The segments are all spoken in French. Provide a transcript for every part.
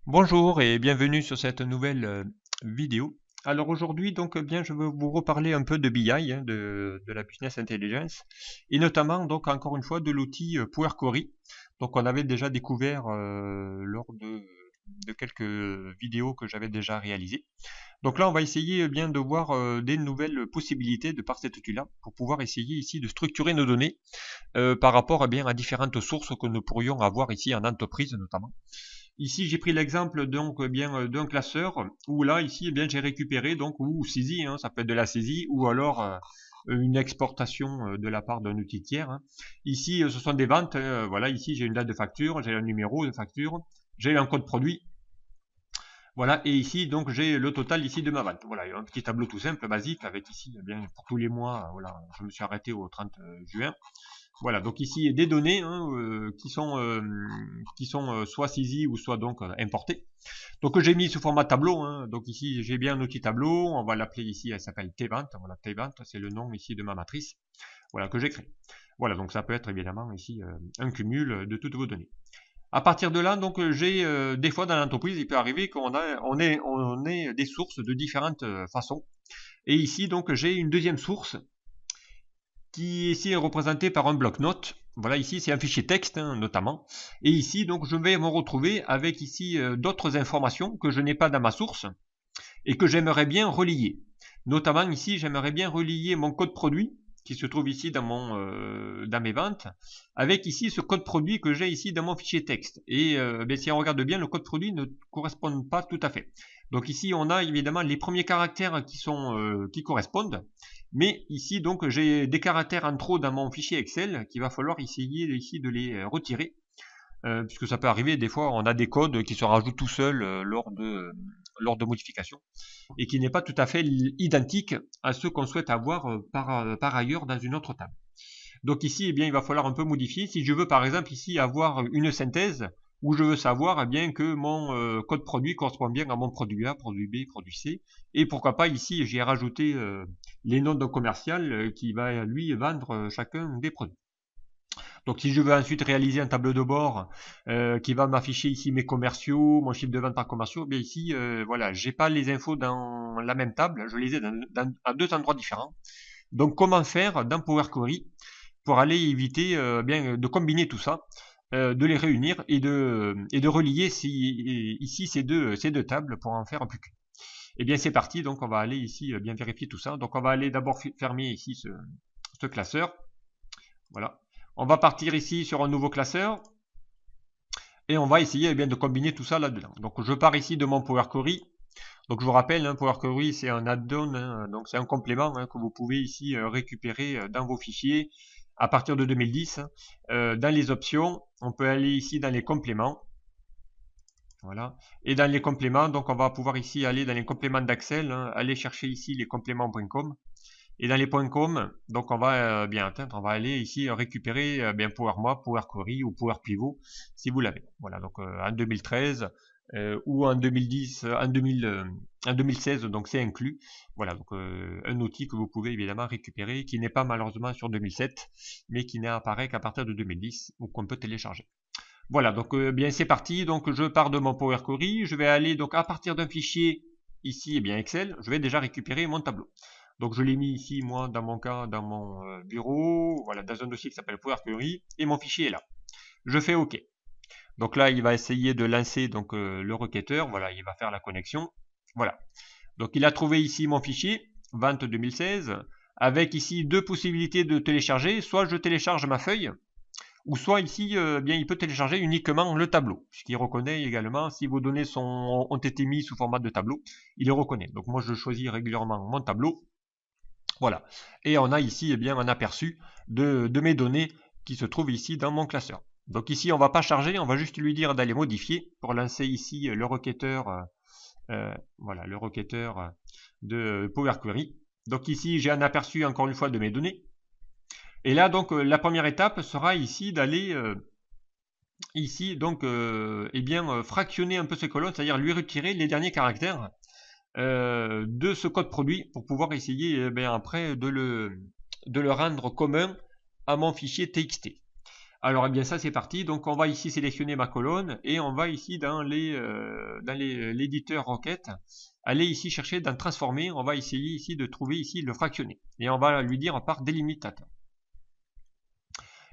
Bonjour et bienvenue sur cette nouvelle vidéo. Alors aujourd'hui donc bien je veux vous reparler un peu de BI, de la Business Intelligence et notamment donc encore une fois de l'outil Power Query. Donc on avait déjà découvert lors de quelques vidéos que j'avais déjà réalisées. Donc là on va essayer bien de voir des nouvelles possibilités de par cet outil-là pour pouvoir essayer ici de structurer nos données par rapport bien à différentes sources que nous pourrions avoir ici en entreprise notamment. Ici, j'ai pris l'exemple donc bien d'un classeur où là ici eh bien j'ai récupéré donc ou saisie, hein, ça peut être de la saisie ou alors une exportation de la part d'un outil tiers. Hein. Ici, ce sont des ventes. Voilà, ici j'ai une date de facture, j'ai un numéro de facture, j'ai un code produit. Voilà, et ici donc j'ai le total ici de ma vente. Voilà, un petit tableau tout simple, basique, avec ici eh bien pour tous les mois. Voilà, je me suis arrêté au 30 juin. Voilà, donc ici des données hein, qui sont soit saisies ou soit donc importées. Donc j'ai mis sous format tableau. Hein, donc ici j'ai bien un outil tableau. On va l'appeler ici, elle s'appelle Tvent. Voilà, Tvent, c'est le nom ici de ma matrice. Voilà que j'ai créé. Voilà, donc ça peut être évidemment ici un cumul de toutes vos données. À partir de là, donc j'ai des fois dans l'entreprise, il peut arriver on ait des sources de différentes façons. Et ici donc j'ai une deuxième source qui ici est représenté par un bloc-notes. Voilà, ici c'est un fichier texte hein, notamment. Et ici donc je vais me retrouver avec ici d'autres informations que je n'ai pas dans ma source et que j'aimerais bien relier. Notamment ici j'aimerais bien relier mon code produit qui se trouve ici dans mes ventes avec ici ce code produit que j'ai ici dans mon fichier texte. Et si on regarde bien, le code produit ne correspond pas tout à fait. Donc ici on a évidemment les premiers caractères qui correspondent. Mais ici, donc, j'ai des caractères en trop dans mon fichier Excel qu'il va falloir essayer ici de les retirer. Puisque ça peut arriver, des fois, on a des codes qui se rajoutent tout seuls lors de modifications et qui n'est pas tout à fait identique à ceux qu'on souhaite avoir par ailleurs dans une autre table. Donc ici, eh bien, il va falloir un peu modifier. Si je veux, par exemple, ici avoir une synthèse où je veux savoir eh bien que mon code produit correspond bien à mon produit A, produit B, produit C. Et pourquoi pas ici, j'ai rajouté les noms d'un commercial qui va lui vendre chacun des produits. Donc si je veux ensuite réaliser un tableau de bord qui va m'afficher ici mes commerciaux, mon chiffre de vente par commerciaux, bien ici, voilà, j'ai pas les infos dans la même table, je les ai à deux endroits différents. Donc comment faire dans Power Query pour aller éviter bien de combiner tout ça, de les réunir et de relier ici ces deux tables pour en faire un plus qu'une. Et bien c'est parti, donc on va aller ici bien vérifier tout ça. Donc on va aller d'abord fermer ici ce classeur. Voilà. On va partir ici sur un nouveau classeur et on va essayer bien de combiner tout ça là-dedans. Donc je pars ici de mon Power Query. Donc je vous rappelle, hein, Power Query c'est un add-on, hein, donc c'est un complément hein, que vous pouvez ici récupérer dans vos fichiers à partir de 2010. Dans les options, on peut aller ici dans les compléments. Voilà. Et dans les compléments, donc on va pouvoir ici aller dans les compléments d'Axel, hein, aller chercher ici les compléments.com. Et dans les points com, donc on va bien atteindre, on va aller ici récupérer bien Power Mob, Power Query ou Power Pivot si vous l'avez. Voilà, donc en 2013 ou en 2010, en 2016, donc c'est inclus. Voilà, donc un outil que vous pouvez évidemment récupérer, qui n'est pas malheureusement sur 2007, mais qui n'apparaît qu'à partir de 2010 ou qu'on peut télécharger. Voilà, donc bien c'est parti. Donc je pars de mon Power Query, je vais aller donc à partir d'un fichier ici, bien Excel, je vais déjà récupérer mon tableau. Donc je l'ai mis ici, moi, dans mon cas, dans mon bureau, voilà, dans un dossier qui s'appelle Power Query, et mon fichier est là. Je fais OK. Donc là, il va essayer de lancer donc le requêteur, voilà, il va faire la connexion. Voilà. Donc il a trouvé ici mon fichier, vente 2016, avec ici deux possibilités de télécharger. Soit je télécharge ma feuille, ou soit ici, bien, il peut télécharger uniquement le tableau, puisqu'il reconnaît également si vos données ont été mises sous format de tableau, il les reconnaît. Donc moi, je choisis régulièrement mon tableau. Voilà. Et on a ici eh bien, un aperçu de mes données qui se trouvent ici dans mon classeur. Donc ici, on ne va pas charger, on va juste lui dire d'aller modifier pour lancer ici le requêteur, voilà, le requêteur de Power Query. Donc ici, j'ai un aperçu encore une fois de mes données. Et là, donc, la première étape sera ici d'aller ici, donc, eh bien, fractionner un peu ces colonnes, c'est-à-dire lui retirer les derniers caractères de ce code produit pour pouvoir essayer eh bien, après de le rendre commun à mon fichier TXT. Alors, eh bien, ça, c'est parti. Donc, on va ici sélectionner ma colonne et on va ici dans l'éditeur requête, aller ici chercher dans transformer. On va essayer ici de trouver ici le fractionné et on va lui dire par délimitateur.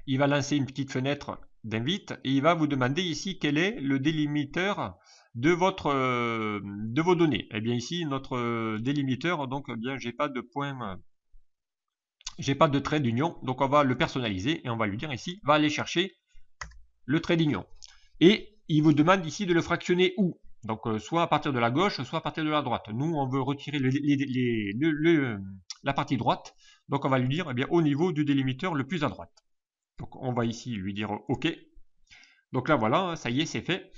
Il va lancer une petite fenêtre d'invite et il va vous demander ici quel est le délimiteur de vos données. Et bien ici, notre délimiteur, donc, eh bien, j'ai pas de point. J'ai pas de trait d'union, donc on va le personnaliser et on va lui dire ici, va aller chercher le trait d'union. Et il vous demande ici de le fractionner où? Donc soit à partir de la gauche, soit à partir de la droite. Nous, on veut retirer la partie droite, donc on va lui dire eh bien, au niveau du délimiteur le plus à droite. Donc on va ici lui dire OK. Donc là voilà, ça y est, c'est fait.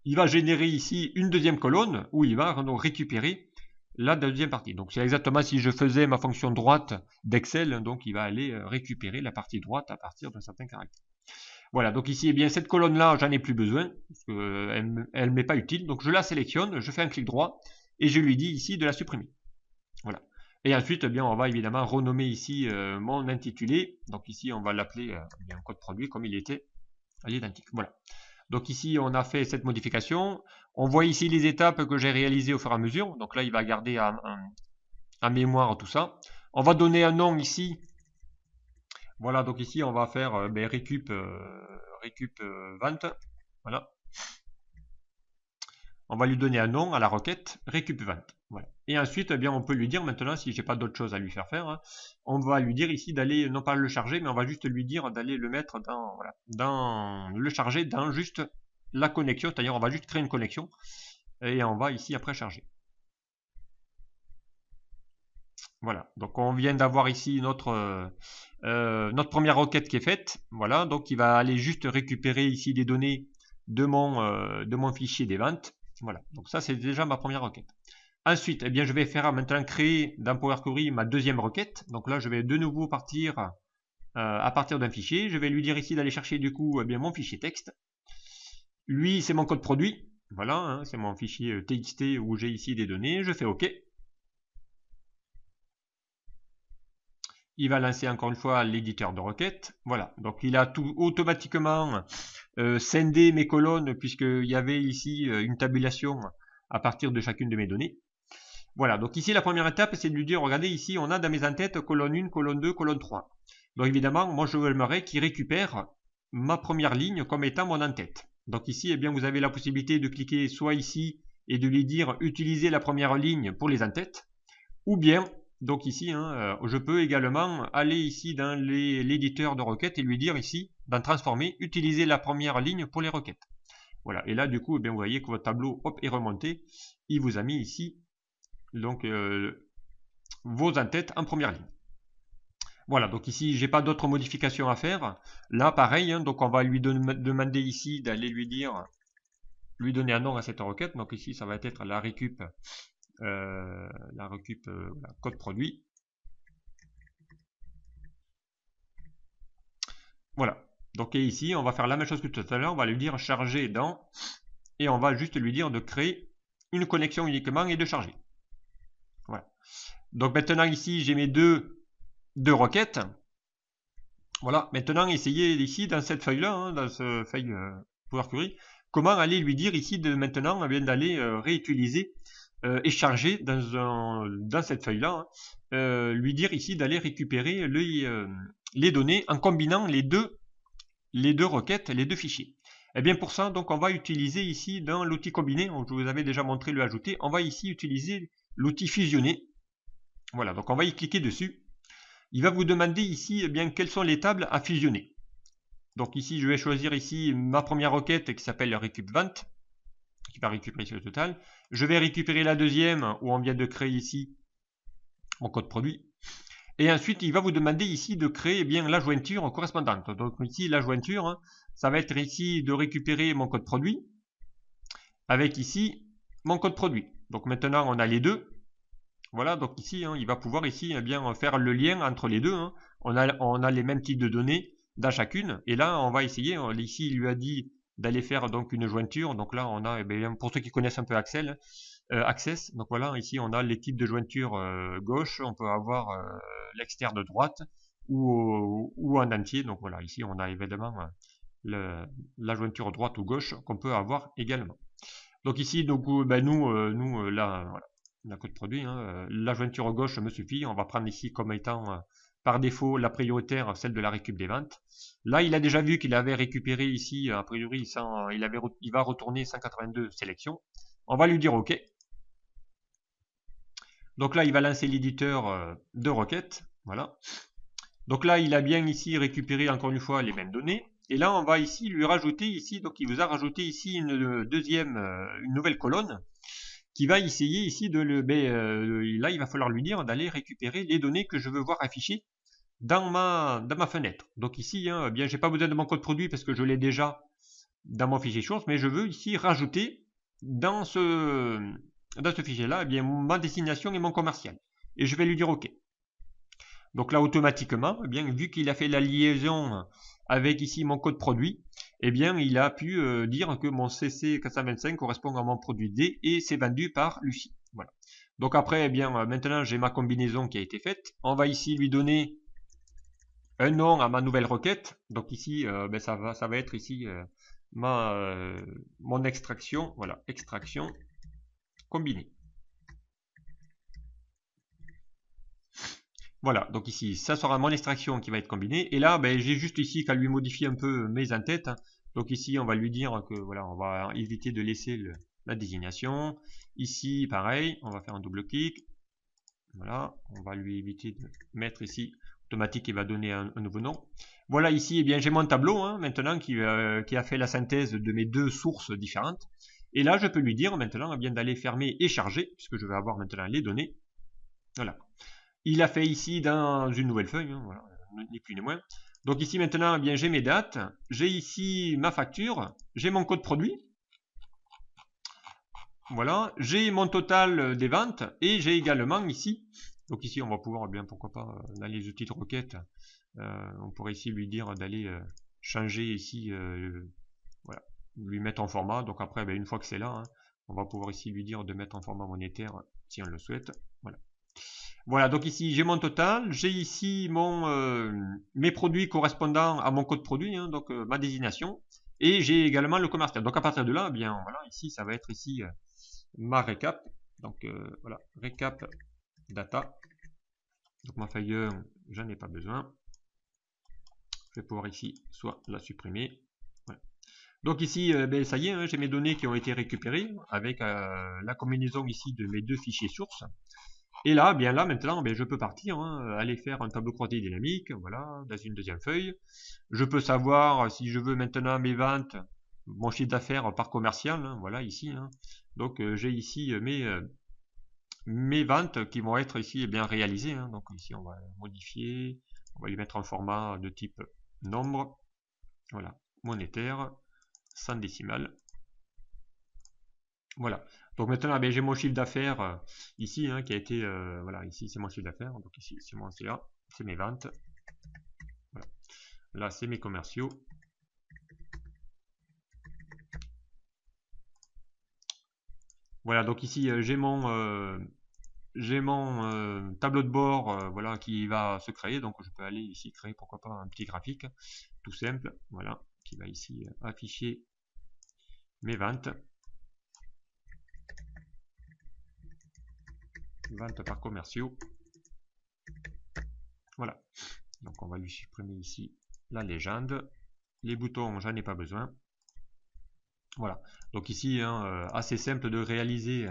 Il va générer ici une deuxième colonne où il va donc récupérer la deuxième partie. Donc c'est exactement si je faisais ma fonction droite d'Excel, donc il va aller récupérer la partie droite à partir d'un certain caractère. Voilà, donc ici, eh bien, cette colonne-là, j'en ai plus besoin, parce qu'elle ne m'est pas utile. Donc je la sélectionne, je fais un clic droit, et je lui dis ici de la supprimer. Voilà. Et ensuite, eh bien, on va évidemment renommer ici mon intitulé. Donc ici, on va l'appeler code produit comme il était à l'identique. Voilà. Donc ici, on a fait cette modification. On voit ici les étapes que j'ai réalisées au fur et à mesure. Donc là, il va garder en mémoire tout ça. On va donner un nom ici. Voilà, donc ici, on va faire récup vente. Voilà. On va lui donner un nom à la requête récup vente. Voilà. Et ensuite, eh bien, on peut lui dire maintenant, si j'ai pas d'autre chose à lui faire faire, hein, on va lui dire ici d'aller, non pas le charger, mais on va juste lui dire d'aller le mettre dans, voilà, le charger dans juste la connexion, c'est-à-dire on va juste créer une connexion et on va ici après charger. Voilà, donc on vient d'avoir ici notre première requête qui est faite. Voilà, donc il va aller juste récupérer ici des données de mon fichier des ventes. Voilà, donc ça c'est déjà ma première requête. Ensuite, eh bien, je vais faire maintenant créer dans Power Query ma deuxième requête. Donc là, je vais de nouveau partir à partir d'un fichier. Je vais lui dire ici d'aller chercher du coup eh bien, mon fichier texte. Lui, c'est mon code produit. Voilà, hein, c'est mon fichier TXT où j'ai ici des données. Je fais OK. Il va lancer encore une fois l'éditeur de requête. Voilà, donc il a tout automatiquement scindé mes colonnes puisqu'il y avait ici une tabulation à partir de chacune de mes données. Voilà, donc ici la première étape c'est de lui dire, regardez ici on a dans mes en-têtes colonne 1, colonne 2, colonne 3. Donc évidemment, moi je aimerais qu'il récupère ma première ligne comme étant mon en-tête. Donc ici, eh bien, vous avez la possibilité de cliquer soit ici et de lui dire utiliser la première ligne pour les en-têtes, ou bien, donc ici, hein, je peux également aller ici dans l'éditeur de requêtes et lui dire ici, dans transformer, utiliser la première ligne pour les requêtes. Voilà, et là du coup, eh bien, vous voyez que votre tableau hop, est remonté, il vous a mis ici donc vos en-têtes en première ligne. Voilà, donc ici j'ai pas d'autres modifications à faire. Là pareil, hein, donc on va lui demander ici d'aller lui donner un nom à cette requête. Donc ici ça va être la récup code produit. Voilà. Donc et ici on va faire la même chose que tout à l'heure. On va lui dire charger dans et on va juste lui dire de créer une connexion uniquement et de charger. Voilà. Donc maintenant ici j'ai mes deux requêtes. Voilà, maintenant essayez ici dans cette feuille là, hein, dans ce feuille Power Query, comment aller lui dire ici de maintenant d'aller réutiliser et charger dans cette feuille là, hein, lui dire ici d'aller récupérer les données en combinant les deux requêtes, les deux fichiers. Et bien pour ça, donc on va utiliser ici dans l'outil combiné, je vous avais déjà montré le ajouter, on va ici utiliser l'outil fusionner. Voilà, donc on va y cliquer dessus. Il va vous demander ici eh bien, quelles sont les tables à fusionner. Donc ici, je vais choisir ici ma première requête qui s'appelle récup vente, qui va récupérer sur le total. Je vais récupérer la deuxième où on vient de créer ici mon code produit. Et ensuite, il va vous demander ici de créer eh bien, la jointure correspondante. Donc ici, la jointure, hein, ça va être ici de récupérer mon code produit avec ici mon code produit. Donc maintenant, on a les deux. Voilà, donc ici, hein, il va pouvoir ici eh bien, faire le lien entre les deux. Hein. On a les mêmes types de données dans chacune. Et là, on va essayer. Ici, il lui a dit d'aller faire donc une jointure. Donc là, on a, eh bien, pour ceux qui connaissent un peu Access. Donc voilà, ici, on a les types de jointure gauche. On peut avoir l'externe de droite. ou en entier. Donc voilà, ici on a évidemment la jointure droite ou gauche qu'on peut avoir également. Donc ici, donc, ben nous là, voilà, la code produit, hein, la jointure gauche me suffit. On va prendre ici comme étant par défaut la prioritaire, celle de la récup des ventes. Là, il a déjà vu qu'il avait récupéré ici, a priori, il va retourner 182 sélections. On va lui dire OK. Donc là, il va lancer l'éditeur de requête. Voilà. Donc là, il a bien ici récupéré encore une fois les mêmes données. Et là, on va ici lui rajouter ici, donc il vous a rajouté ici une nouvelle colonne qui va essayer ici de là, il va falloir lui dire d'aller récupérer les données que je veux voir affichées dans ma fenêtre. Donc ici, hein, bien, j'ai pas besoin de mon code produit parce que je l'ai déjà dans mon fichier source, mais je veux ici rajouter dans ce fichier-là, eh bien, ma destination et mon commercial. Et je vais lui dire OK. Donc là, automatiquement, eh bien, vu qu'il a fait la liaison avec ici mon code produit, eh bien, il a pu dire que mon CC425 correspond à mon produit D et c'est vendu par Lucie. Voilà. Donc après, eh bien, maintenant, j'ai ma combinaison qui a été faite. On va ici lui donner un nom à ma nouvelle requête. Donc ici, ben, ça va être ici mon extraction. Voilà, extraction combinée. Voilà, donc ici, ça sera mon extraction qui va être combinée. Et là, ben, j'ai juste ici qu'à lui modifier un peu mes entêtes. Donc ici, on va lui dire que voilà, on va éviter de laisser la désignation. Ici, pareil, on va faire un double clic. Voilà, on va lui éviter de mettre ici automatique qui va donner un nouveau nom. Voilà, ici, eh bien, j'ai mon tableau hein, maintenant qui a fait la synthèse de mes deux sources différentes. Et là, je peux lui dire maintenant eh bien d'aller fermer et charger, puisque je vais avoir maintenant les données. Voilà. Il a fait ici dans une nouvelle feuille, hein, voilà, ni plus ni moins. Donc ici maintenant, eh bien, j'ai mes dates, j'ai ici ma facture, j'ai mon code produit. Voilà, j'ai mon total des ventes et j'ai également ici, donc ici on va pouvoir, eh bien pourquoi pas, dans les outils de requête, on pourrait ici lui dire d'aller changer ici, voilà, lui mettre en format. Donc après, ben, une fois que c'est là, hein, on va pouvoir ici lui dire de mettre en format monétaire si on le souhaite. Voilà. Voilà, donc ici j'ai mon total, j'ai ici mes produits correspondant à mon code produit, hein, donc ma désignation, et j'ai également le commercial. Donc à partir de là, eh bien voilà, ici ça va être ici ma récap. Donc voilà, récap data. Donc ma feuille 1, j'en ai pas besoin. Je vais pouvoir ici soit la supprimer. Voilà. Donc ici, ben, ça y est, hein, j'ai mes données qui ont été récupérées avec la combinaison ici de mes deux fichiers sources. Et là, bien là, maintenant, ben, je peux partir, hein, aller faire un tableau croisé dynamique, voilà, dans une deuxième feuille. Je peux savoir si je veux maintenant mes ventes, mon chiffre d'affaires par commercial, hein, voilà, ici. Hein. Donc, j'ai ici mes ventes qui vont être ici bien réalisées. Hein. Donc, ici, on va modifier, on va les mettre en format de type nombre, voilà, monétaire, sans décimale. Voilà. Donc maintenant, ben, j'ai mon chiffre d'affaires ici, hein, qui a été, voilà, ici c'est mon chiffre d'affaires, donc ici c'est mon CA, c'est mes ventes. Voilà. Là c'est mes commerciaux. Voilà, donc ici j'ai mon tableau de bord, voilà, qui va se créer. Donc je peux aller ici créer, pourquoi pas, un petit graphique, tout simple, voilà, qui va ici afficher mes ventes. Ventes par commerciaux. Voilà. Donc on va lui supprimer ici la légende. Les boutons, j'en ai pas besoin. Voilà. Donc ici, hein, assez simple de réaliser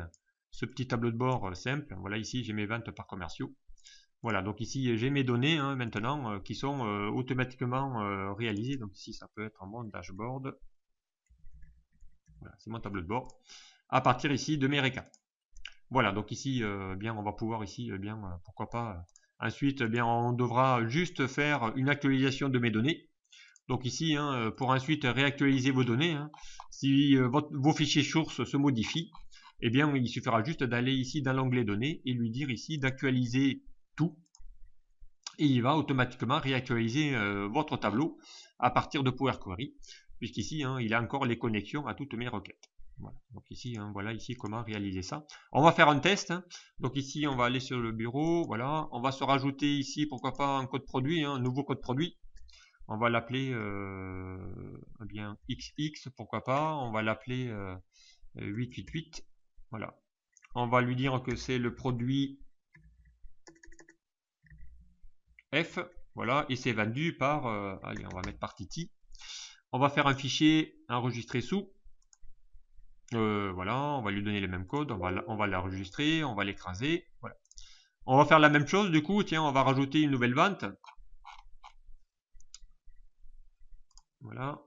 ce petit tableau de bord simple. Voilà, ici j'ai mes ventes par commerciaux. Voilà, donc ici j'ai mes données hein, maintenant qui sont automatiquement réalisées. Donc ici ça peut être mon dashboard. Voilà, c'est mon tableau de bord. À partir ici de mes récaps. Voilà, donc ici, bien, on va pouvoir ici, bien, pourquoi pas. Ensuite, bien, on devra juste faire une actualisation de mes données. Donc ici, hein, pour ensuite réactualiser vos données, hein, si vos fichiers sources se modifient, eh bien, il suffira juste d'aller ici dans l'onglet données et lui dire ici d'actualiser tout. Et il va automatiquement réactualiser votre tableau à partir de Power Query, puisqu'ici, hein, il a encore les connexions à toutes mes requêtes. Voilà. Donc ici, hein, voilà ici comment réaliser ça. On va faire un test. Hein. Donc ici, on va aller sur le bureau. Voilà. On va se rajouter ici, pourquoi pas, un code produit, hein, un nouveau code produit. On va l'appeler bien XX, pourquoi pas. On va l'appeler 888. Voilà. On va lui dire que c'est le produit F. Voilà. Et c'est vendu par, allez, on va mettre par Titi. On va faire un fichier enregistré sous. Voilà, on va lui donner le même code, on va l'enregistrer, on va l'écraser. Voilà. On va faire la même chose, du coup, tiens, on va rajouter une nouvelle vente. Voilà.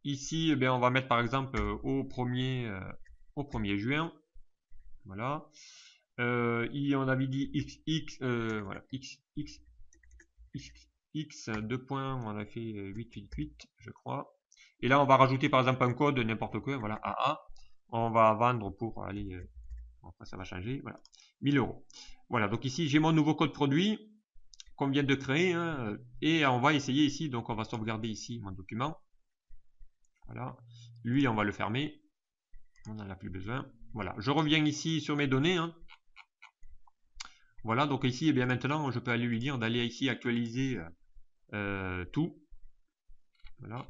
Ici, eh bien, on va mettre par exemple au 1er juin. Voilà. On avait dit XX, voilà, X, 2 points, on a fait 888, je crois. Et là, on va rajouter par exemple un code, n'importe quoi, voilà, AA. On va vendre pour aller, enfin, ça va changer, voilà, 1000 euros. Voilà, donc ici, j'ai mon nouveau code produit qu'on vient de créer, hein, et on va essayer ici, donc on va sauvegarder ici mon document. Voilà, lui, on va le fermer, on n'en a plus besoin. Voilà, je reviens ici sur mes données, hein. Voilà, donc ici, eh bien maintenant, je peux aller lui dire d'aller ici actualiser tout. Voilà.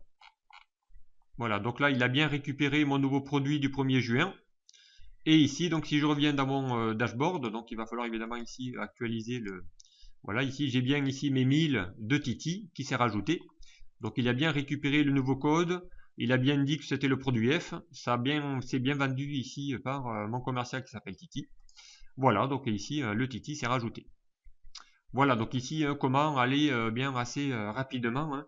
Voilà, donc là, il a bien récupéré mon nouveau produit du 1er juin. Et ici, donc si je reviens dans mon dashboard, donc il va falloir évidemment ici actualiser le... Voilà, ici j'ai bien ici mes 1000 de Titi qui s'est rajouté. Donc il a bien récupéré le nouveau code. Il a bien dit que c'était le produit F. C'est bien vendu ici par mon commercial qui s'appelle Titi. Voilà, donc ici le Titi s'est rajouté. Voilà, donc ici comment aller bien assez rapidement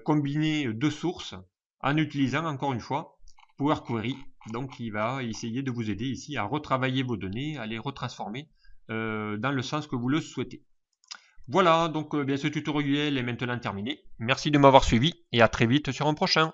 combiner deux sources en utilisant encore une fois Power Query. Donc il va essayer de vous aider ici à retravailler vos données, à les retransformer dans le sens que vous le souhaitez. Voilà, donc bien ce tutoriel est maintenant terminé. Merci de m'avoir suivi et à très vite sur un prochain.